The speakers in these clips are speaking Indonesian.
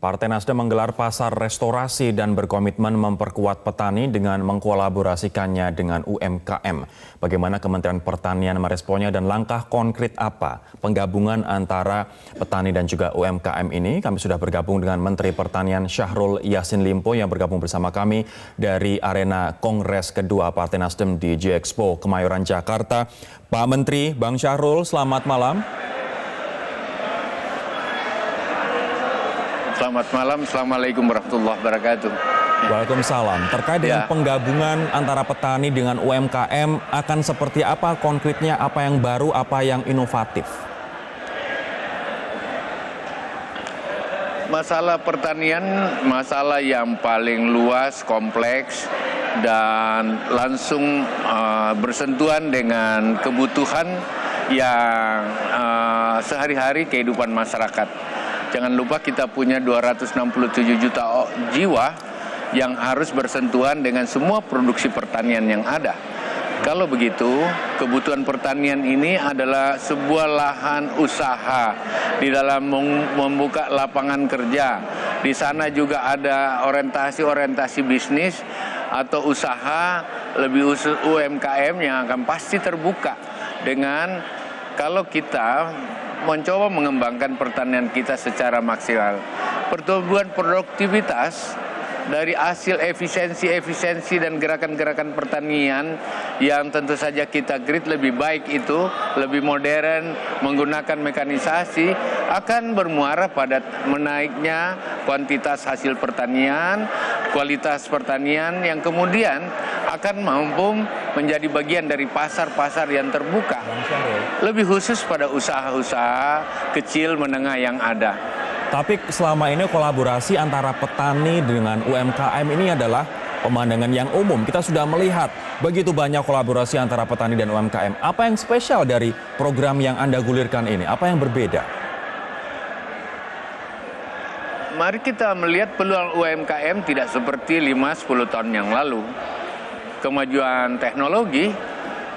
Partai Nasdem menggelar pasar restorasi dan berkomitmen memperkuat petani dengan mengkolaborasikannya dengan UMKM. Bagaimana Kementerian Pertanian meresponnya dan langkah konkret apa penggabungan antara petani dan juga UMKM ini? Kami sudah bergabung dengan Menteri Pertanian Syahrul Yassin Limpo yang bergabung bersama kami dari arena Kongres kedua Partai Nasdem di G-Expo Kemayoran, Jakarta. Pak Menteri, Bang Syahrul, selamat malam. Selamat malam, Assalamualaikum warahmatullahi wabarakatuh. Waalaikumsalam. Terkait dengan penggabungan antara petani dengan UMKM, akan seperti apa konkretnya, apa yang baru, apa yang inovatif? Masalah pertanian, masalah yang paling luas, kompleks, dan langsung bersentuhan dengan kebutuhan yang sehari-hari kehidupan masyarakat. Jangan lupa kita punya 267 juta jiwa yang harus bersentuhan dengan semua produksi pertanian yang ada. Kalau begitu, kebutuhan pertanian ini adalah sebuah lahan usaha di dalam membuka lapangan kerja. Di sana juga ada orientasi bisnis atau usaha lebih UMKM yang akan pasti terbuka dengan kalau kita mencoba mengembangkan pertanian kita secara maksimal. Pertumbuhan produktivitas dari hasil efisiensi dan gerakan-gerakan pertanian yang tentu saja kita grid lebih baik itu, lebih modern, menggunakan mekanisasi, akan bermuara pada menaiknya kuantitas hasil pertanian, kualitas pertanian yang kemudian akan mampu menjadi bagian dari pasar-pasar yang terbuka. Lebih khusus pada usaha-usaha kecil menengah yang ada. Tapi selama ini kolaborasi antara petani dengan UMKM ini adalah pemandangan yang umum. Kita sudah melihat begitu banyak kolaborasi antara petani dan UMKM. Apa yang spesial dari program yang Anda gulirkan ini? Apa yang berbeda? Mari kita melihat peluang UMKM tidak seperti 5-10 tahun yang lalu. Kemajuan teknologi,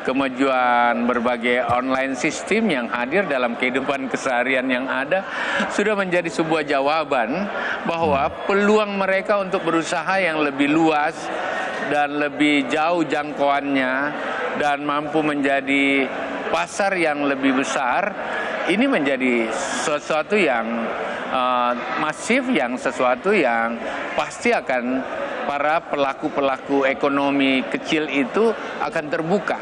kemajuan berbagai online sistem yang hadir dalam kehidupan keseharian yang ada sudah menjadi sebuah jawaban bahwa peluang mereka untuk berusaha yang lebih luas dan lebih jauh jangkauannya dan mampu menjadi pasar yang lebih besar ini menjadi sesuatu yang masif, yang sesuatu yang pasti akan para pelaku-pelaku ekonomi kecil itu akan terbuka.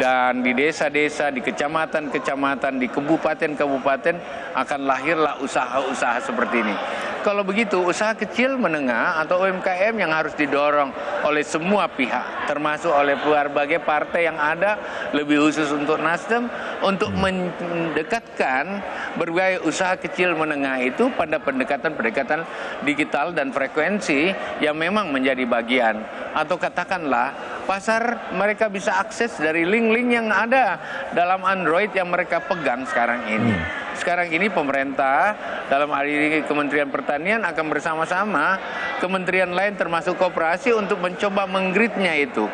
Dan di desa-desa, di kecamatan-kecamatan, di kabupaten-kabupaten akan lahirlah usaha-usaha seperti ini. Kalau begitu, usaha kecil menengah atau UMKM yang harus didorong oleh semua pihak, termasuk oleh berbagai partai yang ada, lebih khusus untuk Nasdem, untuk mendekatkan berbagai usaha kecil menengah itu pada pendekatan-pendekatan digital dan frekuensi yang memang menjadi bagian. Atau katakanlah, pasar mereka bisa akses dari link-link yang ada dalam Android yang mereka pegang sekarang ini. Sekarang ini pemerintah dalam hal ini Kementerian Pertanian akan bersama-sama kementerian lain termasuk koperasi untuk mencoba menggridnya itu.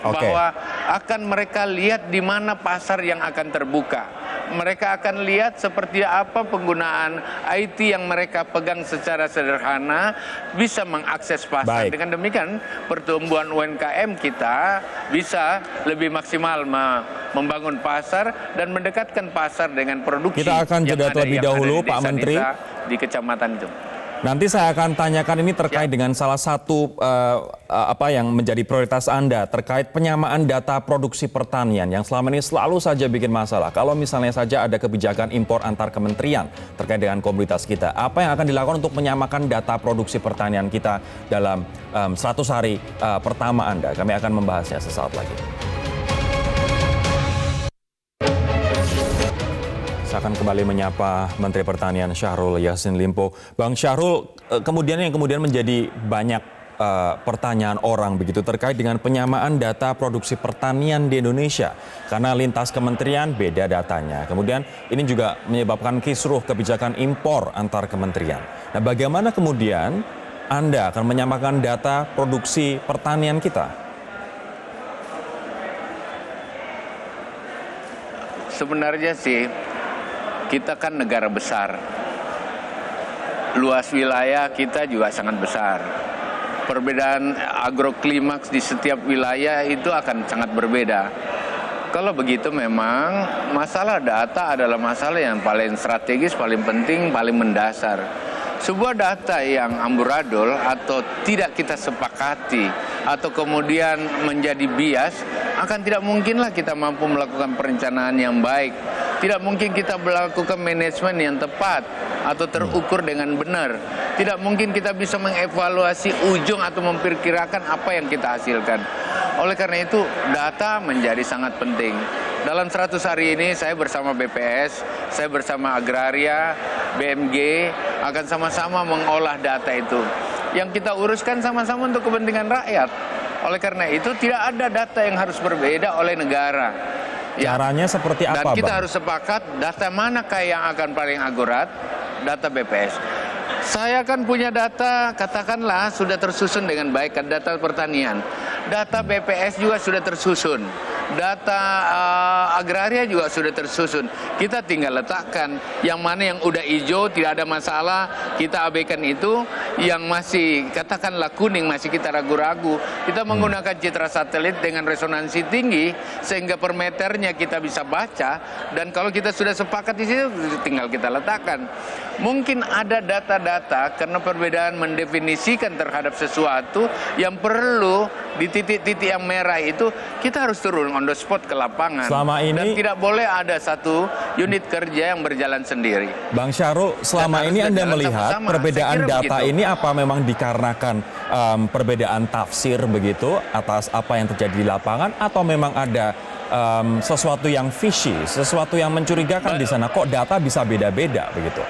Bahwa akan mereka lihat di mana pasar yang akan terbuka. Mereka akan lihat seperti apa penggunaan IT yang mereka pegang secara sederhana bisa mengakses pasar. Dengan demikian pertumbuhan UMKM kita bisa lebih maksimal membangun pasar dan mendekatkan pasar dengan produksi. Kita akan jeda terlebih dahulu, Pak Menteri. Di kecamatan itu. Nanti saya akan tanyakan ini terkait dengan salah satu apa yang menjadi prioritas Anda terkait penyamaan data produksi pertanian yang selama ini selalu saja bikin masalah. Kalau misalnya saja ada kebijakan impor antar kementerian terkait dengan komoditas kita, apa yang akan dilakukan untuk menyamakan data produksi pertanian kita dalam 100 hari pertama Anda? Kami akan membahasnya sesaat lagi. Saya akan kembali menyapa Menteri Pertanian Syahrul Yassin Limpo. Bang Syahrul, kemudian menjadi banyak pertanyaan orang begitu terkait dengan penyamaan data produksi pertanian di Indonesia. Karena lintas kementerian beda datanya. Kemudian ini juga menyebabkan kisruh kebijakan impor antar kementerian. Nah, bagaimana kemudian Anda akan menyamakan data produksi pertanian kita? Sebenarnya sih kita kan negara besar. luas wilayah kita juga sangat besar. Perbedaan agroklimaks di setiap wilayah itu akan sangat berbeda. Kalau begitu memang masalah data adalah masalah yang paling strategis, paling penting, paling mendasar. Sebuah data yang amburadul atau tidak kita sepakati atau kemudian menjadi bias, akan tidak mungkinlah kita mampu melakukan perencanaan yang baik. Tidak mungkin kita melakukan manajemen yang tepat atau terukur dengan benar. Tidak mungkin kita bisa mengevaluasi ujung atau memperkirakan apa yang kita hasilkan. Oleh karena itu, data menjadi sangat penting. Dalam 100 hari ini saya bersama BPS, saya bersama Agraria, BMG akan sama-sama mengolah data itu. Yang kita uruskan sama-sama untuk kepentingan rakyat. Oleh karena itu tidak ada data yang harus berbeda oleh negara. Caranya seperti apa, Dan kita Bang? harus sepakat data manakah yang akan paling akurat? Data BPS. Saya kan punya data, katakanlah sudah tersusun dengan baik, data pertanian. Data BPS juga sudah tersusun. Data agraria juga sudah tersusun. Kita tinggal letakkan yang mana yang udah hijau tidak ada masalah, kita abaikan itu. Yang masih katakanlah kuning masih kita ragu-ragu. Kita menggunakan citra satelit dengan resonansi tinggi sehingga per meternya kita bisa baca, dan kalau kita sudah sepakat di situ tinggal kita letakkan. Mungkin ada data-data karena perbedaan mendefinisikan terhadap sesuatu yang perlu di titik-titik yang merah itu kita harus turun on the spot ke lapangan. Selama ini, dan tidak boleh ada satu unit kerja yang berjalan sendiri. Bang Syahrul, selama ini Anda melihat sama-sama. perbedaan Saya kira data begitu. ini apa memang dikarenakan perbedaan tafsir begitu atas apa yang terjadi di lapangan, atau memang ada sesuatu yang fishy, sesuatu yang mencurigakan di sana? Kok data bisa beda-beda begitu?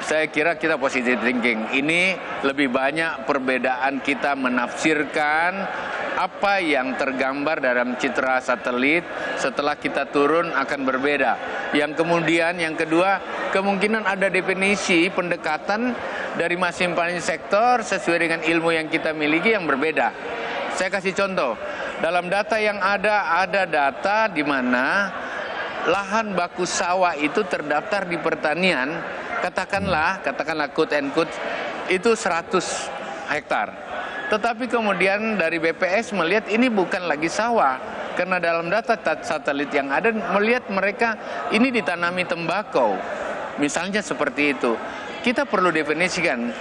Saya kira kita positive thinking. Ini lebih banyak perbedaan kita menafsirkan apa yang tergambar dalam citra satelit setelah kita turun akan berbeda. Yang kemudian, yang kedua, kemungkinan ada definisi pendekatan dari masing-masing sektor sesuai dengan ilmu yang kita miliki yang berbeda. Saya kasih contoh. Dalam data yang ada data di mana lahan baku sawah itu terdaftar di pertanian, katakanlah quote and quote itu 100 hektar. Tetapi kemudian dari BPS melihat ini bukan lagi sawah, karena dalam data satelit yang ada melihat mereka ini ditanami tembakau. Misalnya seperti itu. Kita perlu definisikan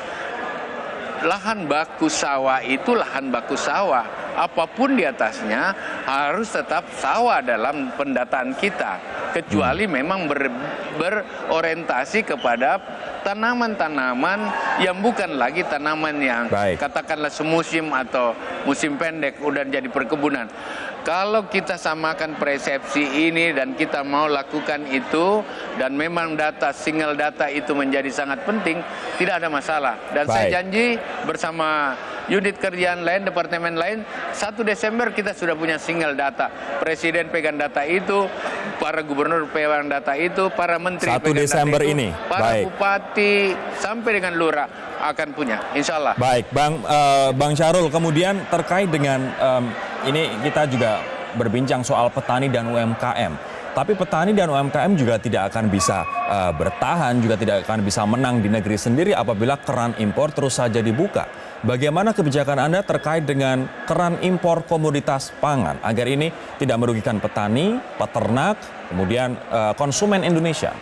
lahan baku sawah itu lahan baku sawah. Apapun di atasnya harus tetap sawah dalam pendataan kita. Kecuali memang berorientasi kepada tanaman-tanaman yang bukan lagi tanaman yang katakanlah semusim atau musim pendek udah jadi perkebunan. Kalau kita samakan persepsi ini dan kita mau lakukan itu, dan memang data single data itu menjadi sangat penting, tidak ada masalah. Dan saya janji bersama unit kerjaan lain, departemen lain, 1 Desember kita sudah punya single data. Presiden pegang data itu, para gubernur pegang data itu, para menteri 1 pegang Desember data itu, ini. para bupati sampai dengan lurah akan punya, insya Allah. Baik, Bang Syahrul, kemudian terkait dengan ini kita juga berbincang soal petani dan UMKM. Tapi petani dan UMKM juga tidak akan bisa bertahan, juga tidak akan bisa menang di negeri sendiri apabila keran impor terus saja dibuka. Bagaimana kebijakan Anda terkait dengan keran impor komoditas pangan agar ini tidak merugikan petani, peternak, kemudian konsumen Indonesia?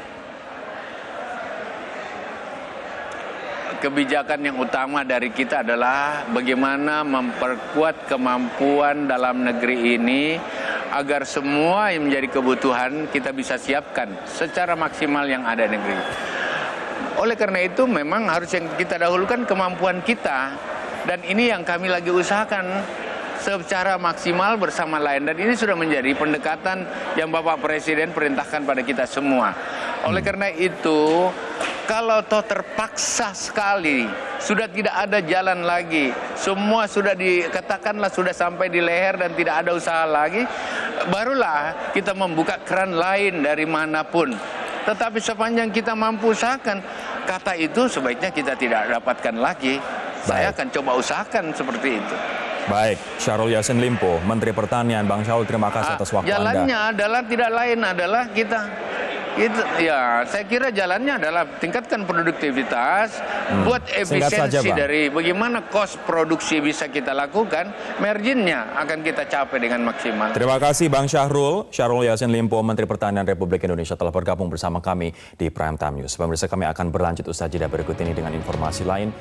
Kebijakan yang utama dari kita adalah bagaimana memperkuat kemampuan dalam negeri ini agar semua yang menjadi kebutuhan kita bisa siapkan secara maksimal yang ada di negeri. Oleh karena itu memang harus yang kita dahulukan kemampuan kita, dan ini yang kami lagi usahakan secara maksimal bersama lain, dan ini sudah menjadi pendekatan yang Bapak Presiden perintahkan pada kita semua. Oleh karena itu, kalau toh terpaksa sekali, sudah tidak ada jalan lagi, semua sudah dikatakanlah sudah sampai di leher dan tidak ada usaha lagi, barulah kita membuka keran lain dari manapun. Tetapi sepanjang kita mampu usahakan, kata itu sebaiknya kita tidak dapatkan lagi. Saya akan coba usahakan seperti itu. Baik, Syahrul Yassin Limpo, Menteri Pertanian. Bang Syahrul, terima kasih atas waktu Anda. Jalannya adalah tidak lain adalah kita Itu ya, saya kira jalannya adalah tingkatkan produktivitas, buat Singkat saja, efisiensi Bang. dari bagaimana cost produksi bisa kita lakukan, marginnya akan kita capai dengan maksimal. Terima kasih Bang Syahrul Yassin Limpo, Menteri Pertanian Republik Indonesia telah bergabung bersama kami di Prime Time News. Pemirsa, kami akan berlanjut usai jeda berikut ini dengan informasi lain.